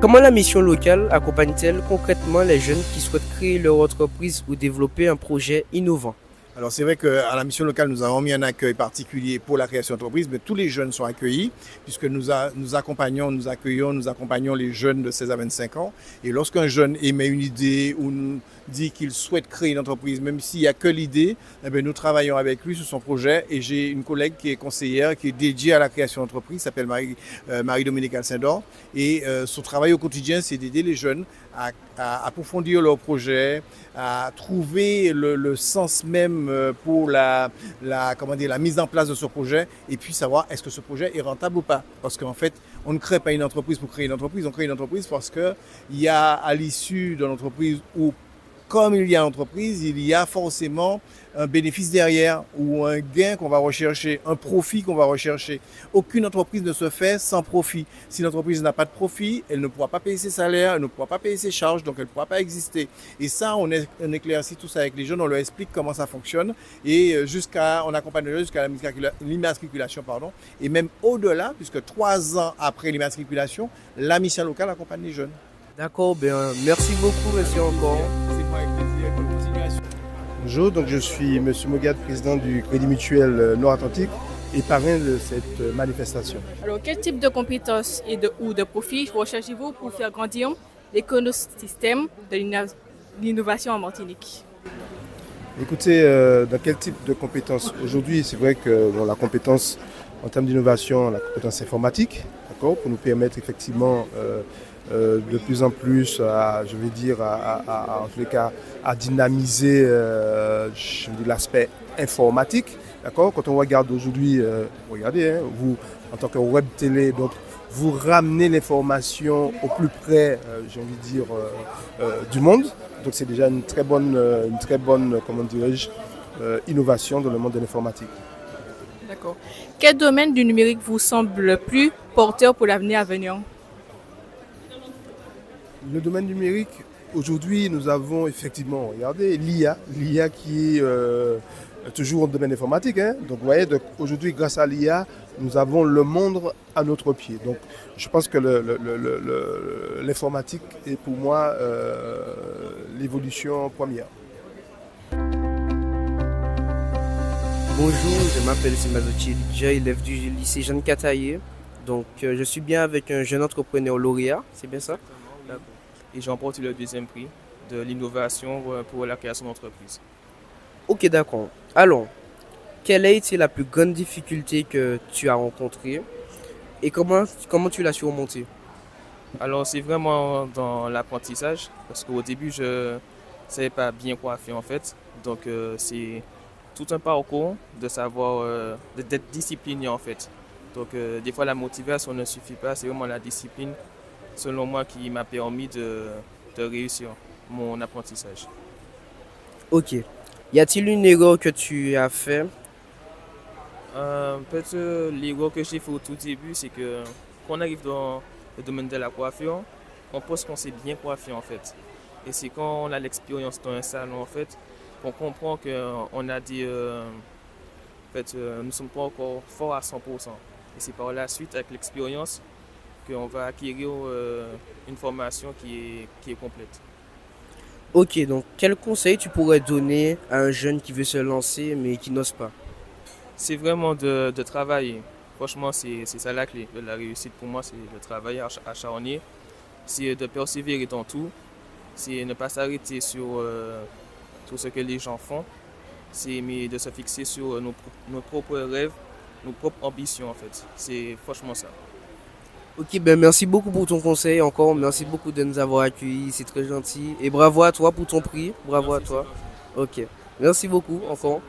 Comment la mission locale accompagne-t-elle concrètement les jeunes qui souhaitent créer leur entreprise ou développer un projet innovant? Alors c'est vrai qu'à la mission locale, nous avons mis un accueil particulier pour la création d'entreprise, mais tous les jeunes sont accueillis puisque nous accompagnons les jeunes de 16 à 25 ans. Et lorsqu'un jeune émet une idée ou nous dit qu'il souhaite créer une entreprise, même s'il n'y a que l'idée, eh bien, nous travaillons avec lui sur son projet. Et j'ai une collègue qui est conseillère, qui est dédiée à la création d'entreprise, s'appelle Marie-Dominique Alcindor. Et son travail au quotidien, c'est d'aider les jeunes à approfondir leur projet, à trouver le sens même pour la mise en place de ce projet et puis savoir est-ce que ce projet est rentable ou pas. Parce qu'en fait, on ne crée pas une entreprise pour créer une entreprise, on crée une entreprise parce qu'il y a à l'issue de l'entreprise ou comme il y a une entreprise, il y a forcément un bénéfice derrière ou un gain qu'on va rechercher, un profit qu'on va rechercher. Aucune entreprise ne se fait sans profit. Si l'entreprise n'a pas de profit, elle ne pourra pas payer ses salaires, elle ne pourra pas payer ses charges, donc elle ne pourra pas exister. Et ça, on éclaircit tout ça avec les jeunes, on leur explique comment ça fonctionne et on accompagne les jeunes jusqu'à l'immatriculation, et même au-delà, puisque 3 ans après l'immatriculation, la mission locale accompagne les jeunes. D'accord, merci beaucoup, monsieur encore. Bonjour, donc je suis M. Mogad, président du Crédit Mutuel Nord-Atlantique et parrain de cette manifestation. Alors, quel type de compétences ou de profils recherchez-vous pour faire grandir l'écosystème de l'innovation en Martinique? Écoutez, dans quel type de compétences? Aujourd'hui, c'est vrai que la compétence en termes d'innovation, la compétence informatique, d'accord, pour nous permettre effectivement de plus en plus, en tous les cas, à dynamiser l'aspect informatique. D'accord. Quand on regarde aujourd'hui, regardez, vous, en tant que web télé, donc, vous ramenez l'information au plus près, du monde. Donc c'est déjà une très bonne comment dirais-je, innovation dans le monde de l'informatique. D'accord. Quel domaine du numérique vous semble le plus porteur pour l'avenir à venir? Le domaine numérique, aujourd'hui, nous avons effectivement, regardez, l'IA qui est toujours au domaine informatique. Hein. Donc, vous voyez, aujourd'hui, grâce à l'IA, nous avons le monde à notre pied. Donc, je pense que l'informatique est pour moi l'évolution première. Bonjour, je m'appelle Simazochi Lidja, élève du lycée Jeanne Cataillé. Donc, je suis bien avec un jeune entrepreneur lauréat, c'est bien ça? Et j'ai remporté le 2e prix de l'innovation pour la création d'entreprise. Ok, d'accord. Alors, quelle a été la plus grande difficulté que tu as rencontrée et comment tu l'as surmontée? Alors, c'est vraiment dans l'apprentissage parce qu'au début, je ne savais pas bien quoi faire en fait. Donc, c'est tout un parcours de savoir, d'être discipliné en fait. Donc, des fois, la motivation ne suffit pas, c'est vraiment la discipline, selon moi, qui m'a permis de réussir mon apprentissage. Ok. Y a-t-il une erreur que tu as fait? Peut-être l'erreur que j'ai fait au tout début, c'est que quand on arrive dans le domaine de la coiffure, on pense qu'on sait bien coiffer en fait. Et c'est quand on a l'expérience dans un salon en fait, qu'on comprend qu'on a des... nous ne sommes pas encore forts à 100%. Et c'est par la suite, avec l'expérience, qu'on va acquérir une formation qui est complète. Ok, donc quel conseil tu pourrais donner à un jeune qui veut se lancer mais qui n'ose pas? C'est vraiment de travailler. Franchement, c'est ça la clé de la réussite pour moi, c'est de travailler acharné, c'est de persévérer dans tout, c'est ne pas s'arrêter sur tout ce que les gens font, mais de se fixer sur nos propres rêves, nos propres ambitions en fait. C'est franchement ça. Ok, merci beaucoup pour ton conseil encore, merci beaucoup de nous avoir accueillis, c'est très gentil. Et bravo à toi pour ton prix, bravo à toi. Ok, merci beaucoup encore.